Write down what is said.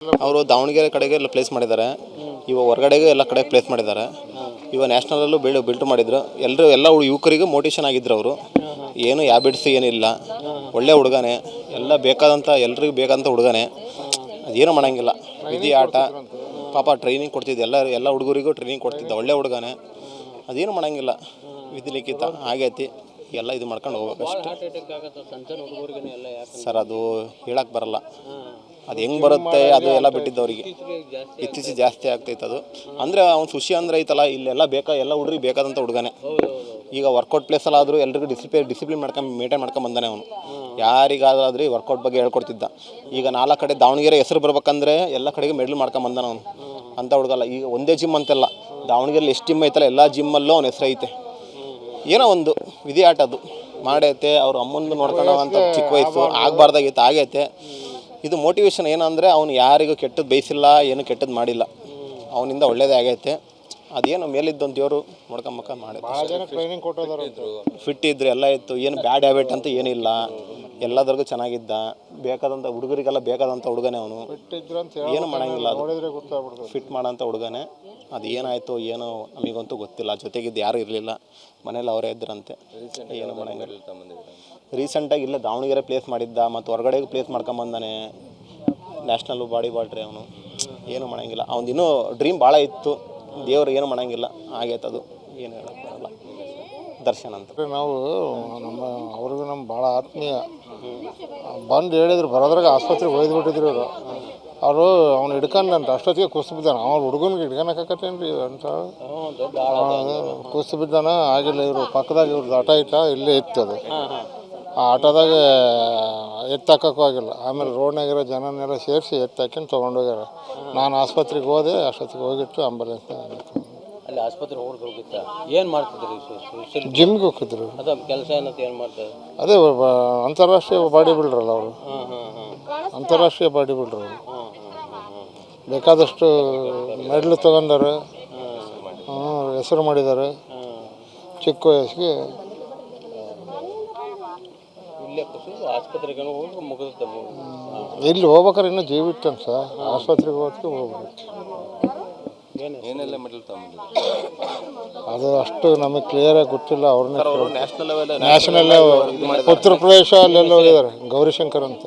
ಅವರು ದಾವಣಗೆರೆ ಕಡೆಗೆ ಎಲ್ಲ ಪ್ಲೇಸ್ ಮಾಡಿದ್ದಾರೆ. ಇವಾಗ ಹೊರಗಡೆಗೆ ಎಲ್ಲ ಕಡೆ ಪ್ಲೇಸ್ ಮಾಡಿದ್ದಾರೆ. ಇವಾಗ ನ್ಯಾಷನಲ್ಲೂ ಬಿಲ್ಟ್ ಮಾಡಿದ್ರು. ಎಲ್ಲ ಯುವಕರಿಗೂ ಮೋಟಿವೇಶನ್ ಆಗಿದ್ರು ಅವರು. ಏನು ಹ್ಯಾಬಿಟ್ಸ್ ಏನಿಲ್ಲ, ಒಳ್ಳೆ ಹುಡುಗನೇ, ಎಲ್ಲ ಬೇಕಾದಂಥ ಎಲ್ರಿಗೂ ಬೇಕಾದಂಥ ಹುಡುಗನೇ. ಅದೇನು ಮಾಡೋಂಗಿಲ್ಲ, ವಿಧಿ ಆಟ. ಪಾಪ ಟ್ರೈನಿಂಗ್ ಕೊಡ್ತಿದ್ದೆ, ಎಲ್ಲ ಹುಡುಗರಿಗೂ ಟ್ರೈನಿಂಗ್ ಕೊಡ್ತಿದ್ದ, ಒಳ್ಳೆ ಹುಡುಗನೇ. ಅದೇನು ಮಾಡೋಂಗಿಲ್ಲ, ವಿಧಿ ಲಿಖಿತ ಆಗೈತಿ, ಎಲ್ಲ ಇದು ಮಾಡ್ಕೊಂಡು ಹೋಗ್ಬೇಕಷ್ಟೆ ಸರ್. ಅದು ಹೇಳಕ್ಕೆ ಬರಲ್ಲ, ಅದು ಹೆಂಗೆ ಬರುತ್ತೆ ಅದು ಎಲ್ಲ ಬಿಟ್ಟಿದ್ದವರಿಗೆ. ಇತ್ತೀಚೆಗೆ ಜಾಸ್ತಿ ಆಗ್ತೈತೆ ಅದು. ಅಂದರೆ ಅವ್ನು ಖುಷಿ ಅಂದರೆ ಐತಲ್ಲ, ಇಲ್ಲೆಲ್ಲ ಎಲ್ಲ ಹುಡುಗರಿಗೆ ಬೇಕಾದಂಥ ಹುಡುಗನೇ. ಈಗ ವರ್ಕೌಟ್ ಪ್ಲೇಸಲ್ಲಾದರೂ ಎಲ್ರಿಗೂ ಡಿಸಿಪ್ಲಿನ್ ಮೇಂಟೈನ್ ಮಾಡ್ಕೊಂಡು ಬಂದಾನೆ ಅವನು. ಯಾರಿಗಾದ್ರೂ ವರ್ಕೌಟ್ ಬಗ್ಗೆ ಹೇಳ್ಕೊಡ್ತಿದ್ದ. ಈಗ 4 ಕಡೆ ದಾವಣಗೆರೆ ಹೆಸರು ಬರ್ಬೇಕಂದ್ರೆ ಎಲ್ಲ ಕಡೆಗೆ ಮೆಡಲ್ ಮಾಡ್ಕೊಂಡು ಬಂದಾನ ಅವನು. ಅಂಥ ಹುಡುಗಲ್ಲ. ಈಗ ಒಂದೇ ಜಿಮ್ ಅಂತೆಲ್ಲ, ದಾವಣಗೆರೆಲಿ ಎಷ್ಟು ಜಿಮ್ ಐತಲ್ಲ ಎಲ್ಲ ಜಿಮ್ಮಲ್ಲೂ ಅವನ ಹೆಸರು ಐತೆ. ಏನೋ ಒಂದು ವಿಧಿ ಆಟ ಅದು ಮಾಡೈತೆ. ಅವ್ರ ಅಮ್ಮಂದು ನೋಡ್ಕೊಳ್ಳೋವಂಥ ಚಿಕ್ಕ ವಯಸ್ಸು ಆಗಬಾರ್ದಾಗೈತೆ, ಆಗೈತೆ. ಇದು ಮೋಟಿವೇಶನ್ ಏನಂದರೆ ಅವನು ಯಾರಿಗೂ ಕೆಟ್ಟದ್ದು ಬಯಸಿಲ್ಲ, ಏನು ಕೆಟ್ಟದ್ದು ಮಾಡಿಲ್ಲ, ಅವನಿಂದ ಒಳ್ಳೇದೇ ಆಗೈತೆ. ಅದೇನು ಮೇಲಿದ್ದೊಂದು ದೇವರು ನೋಡ್ಕೊಂಬಕ್ಕ ಮಾಡಿದ್ದು. ಫಿಟ್ ಇದ್ರು, ಎಲ್ಲ ಇತ್ತು, ಏನು ಬ್ಯಾಡ್ ಹ್ಯಾಬಿಟ್ ಅಂತ ಏನಿಲ್ಲ. ಎಲ್ಲದರಿಗೂ ಚೆನ್ನಾಗಿದ್ದ, ಬೇಕಾದಂಥ ಹುಡುಗರಿಗೆಲ್ಲ ಬೇಕಾದಂಥ ಹುಡುಗನೇ ಅವನು. ಏನು ಮಾಡೋಂಗಿಲ್ಲ, ಅದು ಫಿಟ್ ಮಾಡೋಂಥ ಹುಡುಗನೇ. ಅದು ಏನಾಯಿತು ಏನೋ ನಮಗಂತೂ ಗೊತ್ತಿಲ್ಲ. ಜೊತೆಗಿದ್ದು ಯಾರೂ ಇರಲಿಲ್ಲ, ಮನೇಲಿ ಅವರೇ ಇದ್ರಂತೆ. ಏನು ಮಾಡೋಂಗಿಲ್ಲ. ರೀಸೆಂಟಾಗಿ ಇಲ್ಲೇ ದಾವಣಗೆರೆ ಪ್ಲೇಸ್ ಮಾಡಿದ್ದ, ಮತ್ತು ಹೊರಗಡೆಗೆ ಪ್ಲೇಸ್ ಮಾಡ್ಕೊಂಬಂದಾನೆ. ನ್ಯಾಷನಲ್ಲು ಬಾಡಿ ಬಾಲ್ಟ್ರಿ ಅವನು. ಏನು ಮಾಡೋಂಗಿಲ್ಲ, ಅವ್ನು ಇನ್ನೂ ಡ್ರೀಮ್ ಭಾಳ ಇತ್ತು. ದೇವರು ಏನು ಮಾಡೋಂಗಿಲ್ಲ, ಆಗೈತೆ ಅದು. ಏನು ಹೇಳೋಕ್ಕೆ ಬರಲ್ಲ. ದರ್ಶನ್ ಅಂತ ನಾವು ಅವ್ರಿಗೂ ನಮ್ಮ ಭಾಳ ಆತ್ಮೀಯ. ಬಂದು ಹೇಳಿದ್ರು, ಬರೋದ್ರಾಗ ಆಸ್ಪತ್ರೆಗೆ ಒಯ್ದುಬಿಟ್ಟಿದ್ರು ಅವರು. ಅವ್ನು ಹಿಡ್ಕೊಂಡಂತ ಅಷ್ಟೊತ್ತಿಗೆ ಕುಸ್ತು ಬಿದ್ದಾನೆ. ಅವ್ನು ಹುಡುಗನಿಗೆ ಹಿಡ್ಕೊಳಕತ್ತೇನು ರೀ ಅಂತ ಕುಸ್ತು ಬಿದ್ದಾನ. ಆಗಿಲ್ಲ, ಇವರು ಪಕ್ಕದಾಗ ಇವ್ರದ್ದು ಆಟ ಇಲ್ಲೇ ಇತ್ತು. ಅದು ಆ ಆಟೋದಾಗ ಎತ್ತಾಕಕ್ಕೂ ಆಗಿಲ್ಲ. ಆಮೇಲೆ ರೋಡ್ನಾಗಿರೋ ಜನನೆಲ್ಲ ಸೇರಿಸಿ ಎತ್ತಾಕೊಂಡು ತೊಗೊಂಡೋಗ್ಯಾರ. ನಾನು ಆಸ್ಪತ್ರೆಗೆ ಹೋದೆ, ಅಷ್ಟೊತ್ತಿಗೆ ಹೋಗಿಟ್ಟು ಆಂಬುಲೆನ್ಸ್ ಅಲ್ಲಿ ಆಸ್ಪತ್ರೆಗೆ ಹೋಗಿತ್ತ. ಏನು ಮಾಡ್ತಿದ್ರು? ಜಿಮ್ಗೆ ಹೋಗಿದ್ರು. ಅದು ಕೆಲಸ ಏನಂತ ಏನು ಮಾಡ್ತಾರೆ? ಅದೇ ಅಂತಾರಾಷ್ಟ್ರೀಯ ಬಾಡಿ ಬಿಲ್ಡ್ರಲ್ಲ ಅವರು. ಅಂತಾರಾಷ್ಟ್ರೀಯ ಬಾಡಿ ಬಿಲ್ಡ್ರು ಅವರು. ಬೇಕಾದಷ್ಟು ಮೆಡ್ಲ್ ತೊಗೊಂಡಾರೆ, ಹೆಸರು ಮಾಡಿದ್ದಾರೆ. ಚಿಕ್ಕ ವಯಸ್ಸಿಗೆ ಆಸ್ಪತ್ರೆಗೆ ಹೋಗಿ ಮುಗಿದ ಇಲ್ಲಿ ಹೋಗ್ಬೇಕಾರೆ ಇನ್ನೂ ಜೀವ ಇತ್ತಂತ ಸರ್. ಆಸ್ಪತ್ರೆಗೆ ಹೋಗೋದಕ್ಕೆ ಹೋಗ್ಬೇಕು. ಏನೆಲ್ಲ ಮೆಡಲ್ ತಗೊಂಡಿದ್ರು ಅದು ಅಷ್ಟು ನಮಗೆ ಕ್ಲಿಯರಾಗಿ ಗೊತ್ತಿಲ್ಲ. ಅವ್ರನ್ನ ನ್ಯಾಷನಲ್ ಉತ್ತರ ಪ್ರದೇಶ ಅಲ್ಲೆಲ್ಲ ಹೋಗಿದ್ದಾರೆ, ಗೌರಿಶಂಕರ್ ಅಂತ.